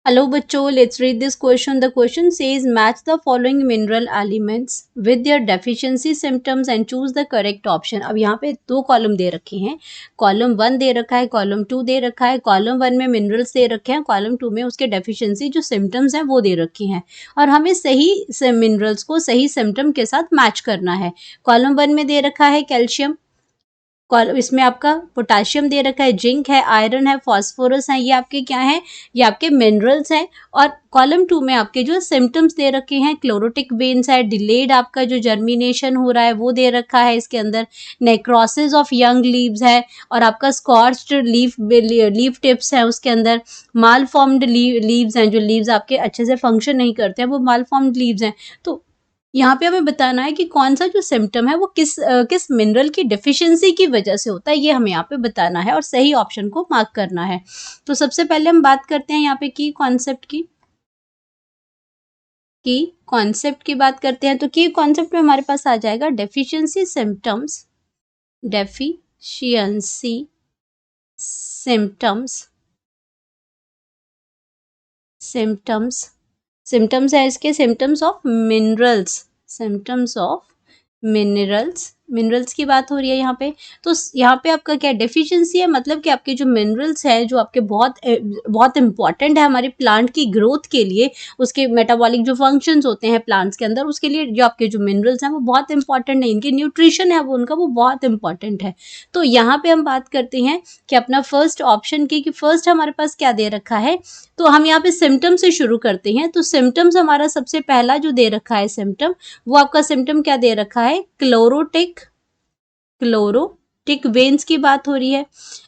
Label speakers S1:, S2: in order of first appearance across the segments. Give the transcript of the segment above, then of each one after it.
S1: Hello बच्चों, let's read this question. The question says match the following mineral elements with their deficiency symptoms and choose the correct option. अब यहाँ पे दो column दे रखे हैं, column 1 दे रखा है, कॉलम 2 दे रखा है. कॉलम 1 में मिनरल्स दे रखे हैं, कॉलम 2 में उसके डेफिशिएंसी जो सिम्टम्स हैं वो दे रखे हैं और हमें सही से मिनरल्स को सही सिम्टम के साथ मैच करना है. कॉलम 1 में दे रखा है कैल्शियम, इसमें आपका पोटाशियम दे रखा है, जिंक है, आयरन है, फास्फोरस है, ये आपके क्या हैं, ये आपके मिनरल्स हैं. और कॉलम 2 में आपके जो सिम्टम्स दे रखे हैं, क्लोरोटिक वेन्स है, डिलेड आपका जो जर्मिनेशन हो रहा है वो दे रखा है इसके अंदर, नेक्रोसिस ऑफ यंग लीव्स है और आपका स्कॉर्च्ड लीफ टिप्स है उसके अंदर, माल फॉर्म्ड लीव्स हैं, जो लीव्स आपके अच्छे से फंक्शन नहीं करते हैं वो माल फॉर्म्ड लीव्स हैं. तो यहाँ पे हमें बताना है कि कौन सा जो सिम्टम है वो किस मिनरल की डेफिशिएंसी की वजह से होता है, ये हमें यहाँ पे बताना है और सही ऑप्शन को मार्क करना है. तो सबसे पहले हम बात करते हैं यहाँ पे की कॉन्सेप्ट की बात करते हैं. तो की कॉन्सेप्ट में हमारे पास आ जाएगा डेफिशिएंसी सिम्टम्स सिम्टम्स है इसके, सिम्टम्स ऑफ मिनरल्स की बात हो रही है यहाँ पे. तो यहाँ पे आपका क्या डेफिशिएंसी है, मतलब कि आपके जो मिनरल्स हैं जो आपके बहुत इंपॉर्टेंट है हमारे प्लांट की ग्रोथ के लिए, उसके मेटाबॉलिक जो फंक्शंस होते हैं प्लांट्स के अंदर, उसके लिए जो आपके जो मिनरल्स हैं वो बहुत इंपॉर्टेंट है, इनकी न्यूट्रिशन है वो उनका वो बहुत इंपॉर्टेंट है. तो यहाँ पे हम बात करते हैं कि अपना फर्स्ट ऑप्शन की, कि फर्स्ट हमारे पास क्या दे रखा है. तो हम यहाँ पे सिम्टम से शुरू करते हैं. तो सिम्टम्स हमारा सबसे पहला जो दे रखा है सिम्टम, वो आपका सिम्टम क्या दे रखा है, क्लोरोटिक वेन्स की बात हो रही है.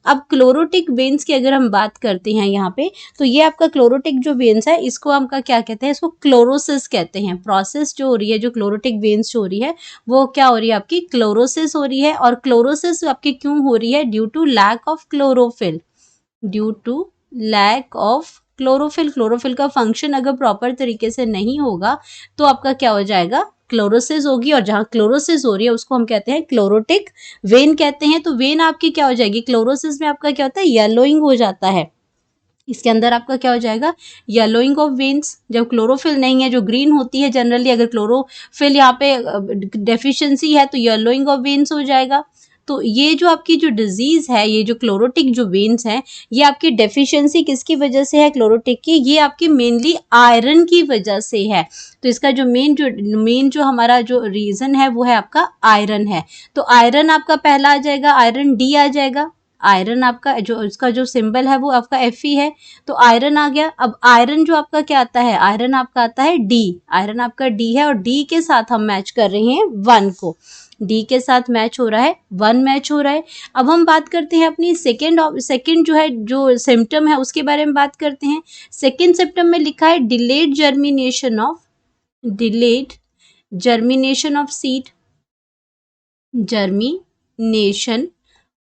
S1: अब क्लोरोटिक वेन्स की अगर हम बात करते हैं यहाँ पे, तो ये आपका क्लोरोटिक जो वेन्स है इसको हम क्या कहते हैं, इसको क्लोरोसिस कहते हैं. प्रोसेस जो हो रही है, जो क्लोरोटिक वेन्स जो हो रही है वो क्या हो रही है, आपकी क्लोरोसिस हो रही है. और क्लोरोसिस आपकी क्यों हो रही है, due to lack of chlorophyll का फंक्शन अगर प्रॉपर तरीके से नहीं होगा तो आपका क्या हो जाएगा, क्लोरोसिस होगी. और जहाँ क्लोरोसिस हो रही है उसको हम कहते हैं क्लोरोटिक वेन कहते हैं. तो वेन आपकी क्या हो जाएगी, क्लोरोसिस में आपका क्या होता है, येलोइंग हो जाता है. इसके अंदर आपका क्या हो जाएगा, येलोइंग ऑफ वेन्स. जब क्लोरोफिल नहीं है, जो ग्रीन होती है जनरली, अगर क्लोरोफिल यहाँ पे डेफिशिएंसी है तो येलोइंग ऑफ वेन्स हो जाएगा. तो ये जो आपकी जो डिजीज है, ये जो क्लोरोटिक जो वेन्स हैं, ये आपकी डेफिशिएंसी किसकी वजह से है, क्लोरोटिक की, ये आपकी मेनली आयरन की वजह से है. तो इसका जो मेन जो हमारा जो रीजन है वो है आपका आयरन है. तो आयरन आपका पहला आ जाएगा, आयरन डी आ जाएगा. आयरन आपका जो इसका जो सिंबल है वो आपका Fe है, तो आयरन आ गया. अब आयरन जो आपका क्या आता है, आयरन आपका आता है डी. आयरन आपका डी है और डी के साथ हम मैच कर रहे हैं 1 को, डी के साथ मैच हो रहा है, 1 मैच हो रहा है. अब हम बात करते हैं अपनी सेकेंड जो है जो सिम्टम है उसके बारे में बात करते हैं. सेकेंड सिम्टम में लिखा है डिलेड जर्मिनेशन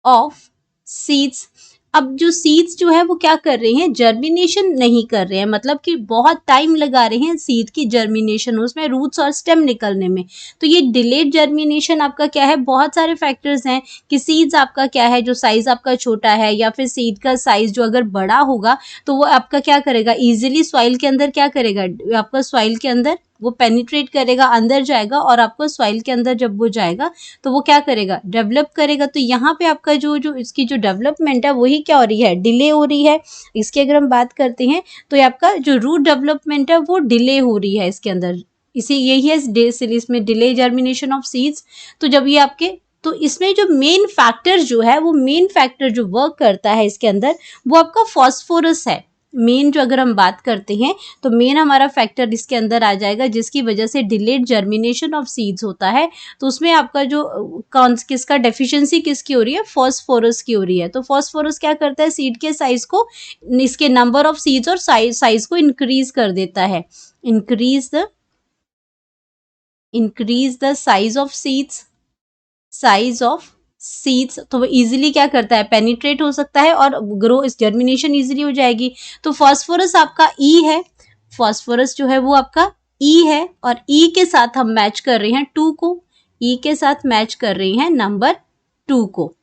S1: ऑफ सीड्स. अब जो सीड्स जो है वो क्या कर रहे हैं, जर्मिनेशन नहीं कर रहे हैं, मतलब कि बहुत टाइम लगा रहे हैं सीड की जर्मिनेशन, उसमें रूट्स और स्टेम निकलने में. तो ये डिलेड जर्मिनेशन आपका क्या है, बहुत सारे फैक्टर्स हैं कि सीड्स आपका क्या है, जो साइज आपका छोटा है या फिर सीड का साइज जो अगर बड़ा होगा तो वो आपका क्या करेगा, इजीली सॉइल के अंदर क्या करेगा, आपका सॉइल के अंदर वो पेनिट्रेट करेगा, अंदर जाएगा और आपको सॉइल के अंदर जब वो जाएगा तो वो क्या करेगा, डेवलप करेगा. तो यहाँ पे आपका जो इसकी जो डेवलपमेंट है वही क्या हो रही है, डिले हो रही है. इसकी अगर हम बात करते हैं तो ये आपका जो रूट डेवलपमेंट है वो डिले हो रही है इसके अंदर. यही है इसमें डिले जर्मिनेशन ऑफ सीड्स. तो जब ये आपके, तो इसमें जो मेन फैक्टर जो वर्क करता है इसके अंदर वो आपका फॉस्फोरस है. मेन जो अगर हम बात करते हैं तो मेन हमारा फैक्टर इसके अंदर आ जाएगा जिसकी वजह से डिलेड जर्मिनेशन ऑफ सीड्स होता है. तो उसमें आपका जो किसका डेफिशिएंसी किसकी हो रही है, फॉस्फोरस की हो रही है. तो फॉस्फोरस क्या करता है, सीड के साइज को, इसके नंबर ऑफ सीड्स और साइज को इंक्रीज कर देता है. Increase the size of seeds. तो वो इजीली क्या करता है, पेनिट्रेट हो सकता है और ग्रो, इस जर्मिनेशन इजीली हो जाएगी. तो फॉस्फोरस आपका ई है, फॉस्फोरस जो है वो आपका ई है और ई के साथ हम मैच कर रहे हैं 2 को, ई के साथ मैच कर रहे हैं नंबर 2 को.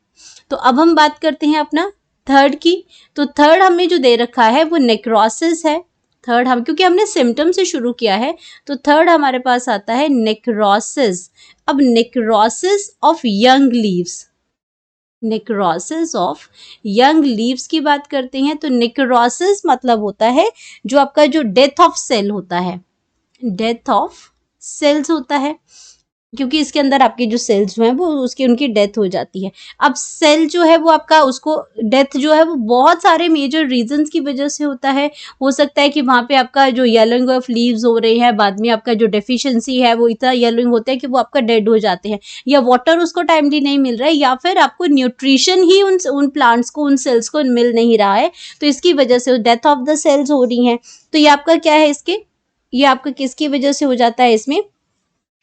S1: तो अब हम बात करते हैं अपना थर्ड की. तो थर्ड हमें जो दे रखा है वो नेक्रोसिस है. थर्ड हम क्योंकि हमने सिम्टम से शुरू किया है तो थर्ड हमारे पास आता है नेक्रोसिस। अब necrosis of young leaves, necrosis of young leaves की बात करते हैं तो नेक्रोसिस मतलब होता है जो आपका जो डेथ ऑफ सेल होता है, डेथ ऑफ सेल्स होता है, क्योंकि इसके अंदर आपके जो सेल्स जो हैं वो उसकी उनकी डेथ हो जाती है। अब सेल जो है वो आपका उसको डेथ जो है वो बहुत सारे मेजर रीजंस की वजह से होता है। हो सकता है कि वहाँ पे आपका जो येलोइंग ऑफ लीव्स हो रहे हैं, बाद में आपका जो डेफिशिएंसी है वो इतना येलोइंग होता है कि वो आपका डेड हो जाते हैं, या वाटर उसको टाइमली नहीं मिल रहा है, या फिर आपको न्यूट्रिशन ही उन प्लांट्स को, उन सेल्स को मिल नहीं रहा है, तो इसकी वजह से डेथ ऑफ द सेल्स हो रही हैं। तो ये आपका क्या है इसके, ये आपका किसकी वजह से हो जाता है, इसमें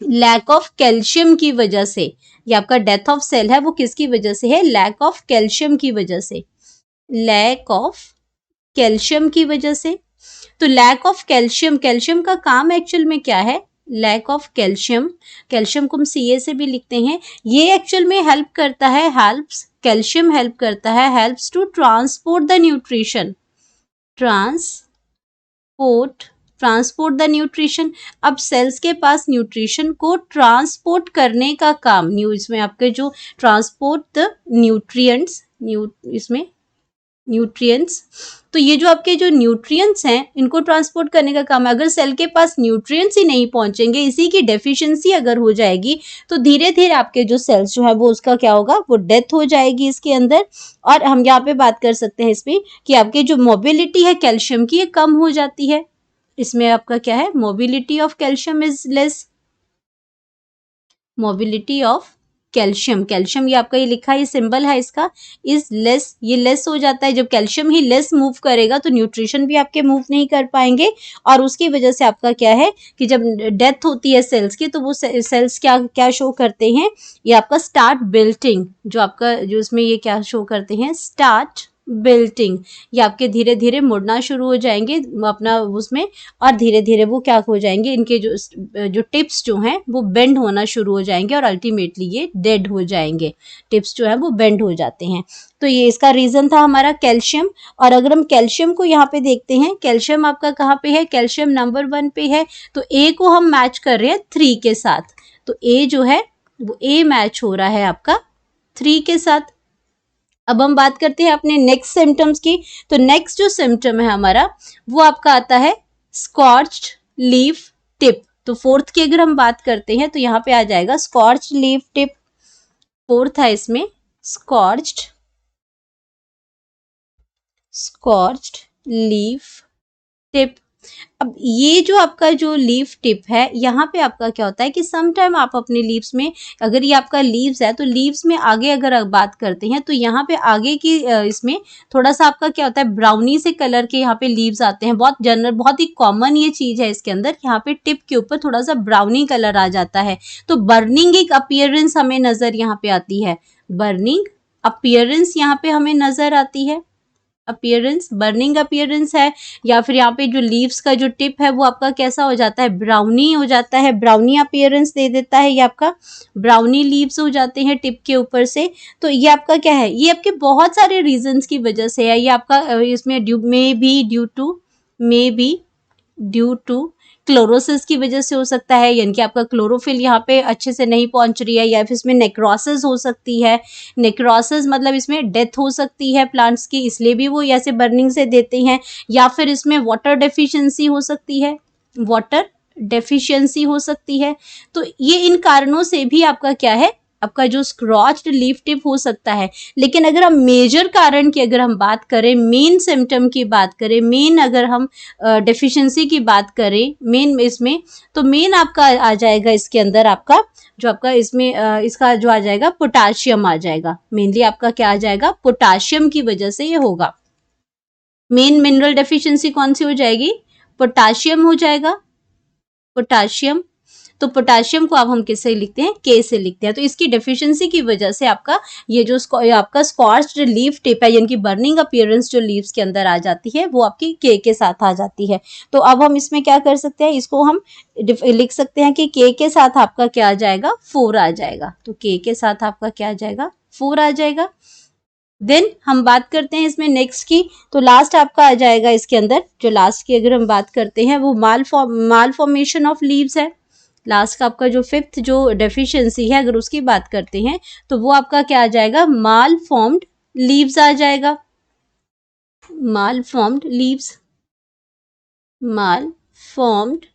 S1: लैक ऑफ कैल्शियम की वजह से। ये आपका डेथ ऑफ सेल है वो किसकी वजह से है, लैक ऑफ कैल्शियम की वजह से, लैक ऑफ कैल्शियम की वजह से। तो लैक ऑफ कैल्शियम, कैल्शियम का काम एक्चुअल में क्या है, लैक ऑफ कैल्शियम, कैल्शियम को हम Ca से भी लिखते हैं, ये एक्चुअल में हेल्प करता है, हेल्प्स, कैल्शियम हेल्प करता है, helps to transport the nutrition, transport the nutrition. अब सेल्स के पास न्यूट्रिशन को ट्रांसपोर्ट करने का काम, इसमें आपके जो ट्रांसपोर्ट द न्यूट्रिएंट्स, इसमें न्यूट्रिएंट्स, तो ये जो आपके जो न्यूट्रिएंट्स हैं इनको ट्रांसपोर्ट करने का काम है। अगर सेल के पास न्यूट्रिएंट्स ही नहीं पहुंचेंगे, इसी की डेफिशिएंसी अगर हो जाएगी तो धीरे धीरे आपके जो सेल्स जो है वो उसका क्या होगा, वो डेथ हो जाएगी इसके अंदर। और हम यहाँ पे बात कर सकते हैं इसमें कि आपके जो मोबिलिटी है कैल्शियम की, ये कम हो जाती है। इसमें आपका क्या है, mobility of calcium is less, mobility of calcium, calcium ये आपका ये लिखा है, ये सिंबल है इसका, इज लेस, ये लेस हो जाता है। जब कैल्शियम ही लेस मूव करेगा तो न्यूट्रिशन भी आपके मूव नहीं कर पाएंगे, और उसकी वजह से आपका क्या है कि जब डेथ होती है सेल्स की तो वो सेल्स क्या क्या शो करते हैं, ये आपका स्टार्ट बिल्टिंग, जो आपका जो इसमें ये क्या शो करते हैं, स्टार्ट बिल्टिंग, ये आपके धीरे धीरे मुड़ना शुरू हो जाएंगे अपना उसमें, और धीरे धीरे वो क्या हो जाएंगे, इनके जो टिप्स जो हैं वो बेंड होना शुरू हो जाएंगे और अल्टीमेटली ये डेड हो जाएंगे, टिप्स जो है वो बेंड हो जाते हैं। तो ये इसका रीजन था हमारा कैल्शियम। और अगर हम कैल्शियम को यहाँ पे देखते हैं, कैल्शियम आपका कहाँ पे है, कैल्शियम नंबर 1 पे है, तो ए को हम मैच कर रहे हैं 3 के साथ, तो ए जो है वो ए मैच हो रहा है आपका 3 के साथ। अब हम बात करते हैं अपने नेक्स्ट सिम्टम्स की, तो नेक्स्ट जो सिम्टम है हमारा वो आपका आता है स्कॉर्च्ड लीफ टिप। तो फोर्थ की अगर हम बात करते हैं तो यहाँ पे आ जाएगा स्कॉर्च्ड लीफ टिप, फोर्थ है इसमें स्कॉर्च्ड लीफ टिप। अब ये जो आपका जो लीफ टिप है, यहाँ पे आपका क्या होता है कि सम टाइम आप अपने लीव्स में, अगर ये आपका लीव्स है तो लीव्स में आगे अगर आप बात करते हैं तो यहाँ पे आगे की इसमें थोड़ा सा आपका क्या होता है, ब्राउनी से कलर के यहाँ पे लीव्स आते हैं, बहुत जनरल, बहुत ही कॉमन ये चीज़ है इसके अंदर, यहाँ पे टिप के ऊपर थोड़ा सा ब्राउनी कलर आ जाता है, तो बर्निंग एक अपीयरेंस हमें नज़र यहाँ पे आती है, बर्निंग अपीयरेंस यहाँ पे हमें नज़र आती है, अपीयरेंस, बर्निंग अपीयरेंस है। या फिर यहाँ पे जो लीव्स का जो टिप है वो आपका कैसा हो जाता है, ब्राउनी हो जाता है, ब्राउनी अपीयरेंस दे देता है, ये आपका ब्राउनी लीव्स हो जाते हैं टिप के ऊपर से। तो ये आपका क्या है, ये आपके बहुत सारे रीजंस की वजह से है, ये आपका इसमें may be due to chlorosis की वजह से हो सकता है, यानी कि आपका क्लोरोफिल यहाँ पे अच्छे से नहीं पहुंच रही है, या फिर इसमें नेक्रोसिस हो सकती है, नेक्रोसिस मतलब इसमें डेथ हो सकती है प्लांट्स की, इसलिए भी वो ऐसे बर्निंग से देते हैं, या फिर इसमें वाटर डेफिशिएंसी हो सकती है, वाटर डेफिशिएंसी हो सकती है। तो ये इन कारणों से भी आपका क्या है, आपका जो स्क्रॉच्ड लीफ टिप हो सकता है। लेकिन अगर हम मेजर कारण की अगर हम बात करें, मेन सिम्टम की बात करें, मेन अगर हम डेफिशिएंसी की बात करें मेन इसमें, तो मेन आपका आ जाएगा इसके अंदर आपका जो आपका इसमें इसका जो आ जाएगा पोटाशियम आ जाएगा, मेनली आपका क्या आ जाएगा, पोटाशियम की वजह से ये होगा। मेन मिनरल डेफिशिएंसी कौन सी हो जाएगी, पोटाशियम हो जाएगा, पोटाशियम। तो पोटाशियम को अब हम किससे लिखते हैं, के से लिखते हैं। तो इसकी डेफिशिएंसी की वजह से आपका ये जो आपका स्कॉर्च्ड लीफ टिप है, यानी कि बर्निंग अपीयरेंस जो लीव्स के अंदर आ जाती है वो आपकी के साथ आ जाती है। तो अब हम इसमें क्या कर सकते हैं, इसको हम लिख सकते हैं कि के साथ आपका क्या आ जाएगा, 4 आ जाएगा। तो के साथ आपका क्या आ जाएगा, 4 आ जाएगा। देन हम बात करते हैं इसमें नेक्स्ट की, तो लास्ट आपका आ जाएगा इसके अंदर, जो लास्ट की अगर हम बात करते हैं वो माल फॉर्मेशन ऑफ लीव्स है। लास्ट का आपका जो फिफ्थ जो डेफिशिएंसी है अगर उसकी बात करते हैं तो वो आपका क्या आ जाएगा, माल फॉर्म्ड लीव्स आ जाएगा, माल फॉर्म्ड लीव्स, माल फॉर्म्ड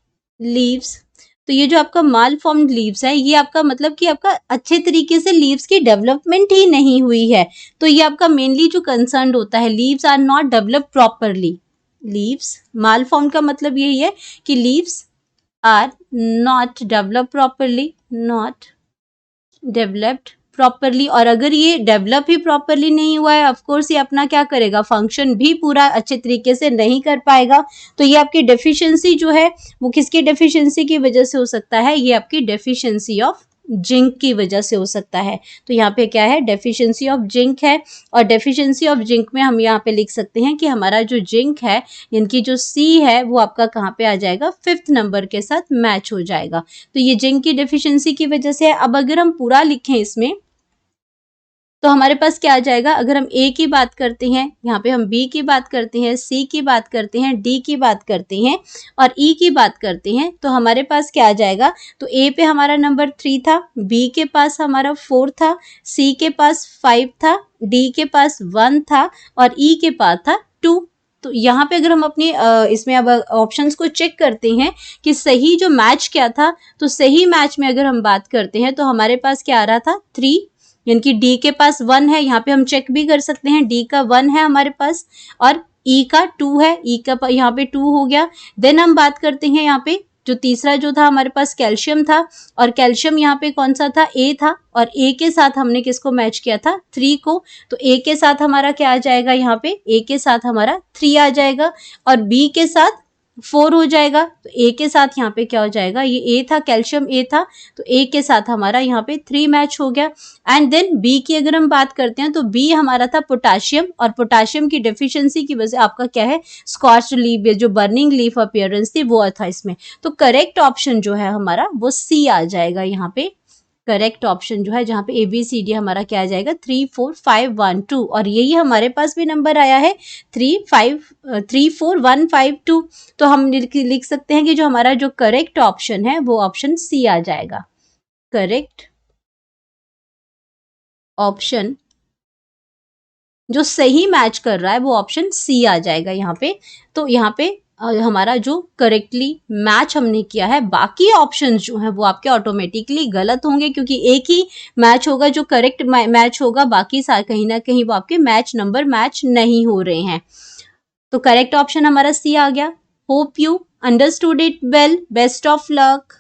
S1: लीव्स। तो ये जो आपका माल फॉर्म्ड लीव्स है ये आपका मतलब कि आपका अच्छे तरीके से लीव्स की डेवलपमेंट ही नहीं हुई है, तो ये आपका मेनली जो कंसर्न होता है, leaves are not develop properly. Leaves malform का मतलब यही है कि leaves are not develop properly, not developed properly. और अगर ये डेवलप ही प्रॉपरली नहीं हुआ है, ऑफ कोर्स ये अपना क्या करेगा, फंक्शन भी पूरा अच्छे तरीके से नहीं कर पाएगा। तो ये आपकी डेफिशिएंसी जो है वो किसकी डेफिशिएंसी की वजह से हो सकता है, ये आपकी डेफिशिएंसी ऑफ जिंक की वजह से हो सकता है। तो यहाँ पे क्या है, डेफिशिएंसी ऑफ जिंक है। और डेफिशिएंसी ऑफ जिंक में हम यहाँ पे लिख सकते हैं कि हमारा जो जिंक है, इनकी जो सी है वो आपका कहाँ पे आ जाएगा, फिफ्थ नंबर के साथ मैच हो जाएगा। तो ये जिंक की डेफिशिएंसी की वजह से है। अब अगर हम पूरा लिखें इसमें तो हमारे पास क्या आ जाएगा, अगर हम ए की बात करते हैं, यहाँ पे हम बी की बात करते हैं, सी की बात करते हैं, डी की बात करते हैं और ई की बात करते हैं, तो हमारे पास क्या आ जाएगा, तो ए पे हमारा नंबर 3 था, बी के पास हमारा 4 था, सी के पास 5 था, डी के पास 1 था और ई के पास था 2। तो यहाँ पे अगर हम अपनी इसमें अब ऑप्शंस को चेक करते हैं कि सही जो मैच क्या था, तो सही मैच में अगर हम बात करते हैं तो हमारे पास क्या आ रहा था, 3, यानी कि डी के पास 1 है, यहाँ पे हम चेक भी कर सकते हैं, डी का 1 है हमारे पास और ई का 2 है, ई का यहाँ पे 2 हो गया। देन हम बात करते हैं यहाँ पे जो तीसरा जो था हमारे पास कैल्शियम था, और कैल्शियम यहाँ पे कौन सा था, ए था, और ए के साथ हमने किसको मैच किया था, 3 को। तो ए के साथ हमारा क्या आ जाएगा, यहाँ पे ए के साथ हमारा 3 आ जाएगा और बी के साथ 4 हो जाएगा। तो ए के साथ यहाँ पे क्या हो जाएगा, ये ए था, कैल्शियम ए था, तो ए के साथ हमारा यहाँ पे 3 मैच हो गया। एंड देन बी की अगर हम बात करते हैं तो बी हमारा था पोटाशियम, और पोटाशियम की डेफिशिएंसी की वजह से आपका क्या है, स्कॉच लीफ, जो बर्निंग लीफ अपीयरेंस थी वो था इसमें। तो करेक्ट ऑप्शन जो है हमारा वो सी आ जाएगा यहाँ पे, करेक्ट ऑप्शन जो है जहाँ पे ABCD हमारा क्या आ जाएगा, 3 4 5 1 2, और यही हमारे पास भी नंबर आया है 3 4 1 5 2। तो हम लिख सकते हैं कि जो हमारा जो करेक्ट ऑप्शन है वो ऑप्शन सी आ जाएगा। करेक्ट ऑप्शन जो सही मैच कर रहा है वो ऑप्शन सी आ जाएगा यहाँ पे। तो यहाँ पे हमारा जो करेक्टली मैच हमने किया है, बाकी ऑप्शंस जो हैं वो आपके ऑटोमेटिकली गलत होंगे, क्योंकि एक ही मैच होगा जो करेक्ट मैच होगा, बाकी कहीं ना कहीं वो आपके नंबर मैच नहीं हो रहे हैं। तो करेक्ट ऑप्शन हमारा सी आ गया। Hope you understood it well, best of luck.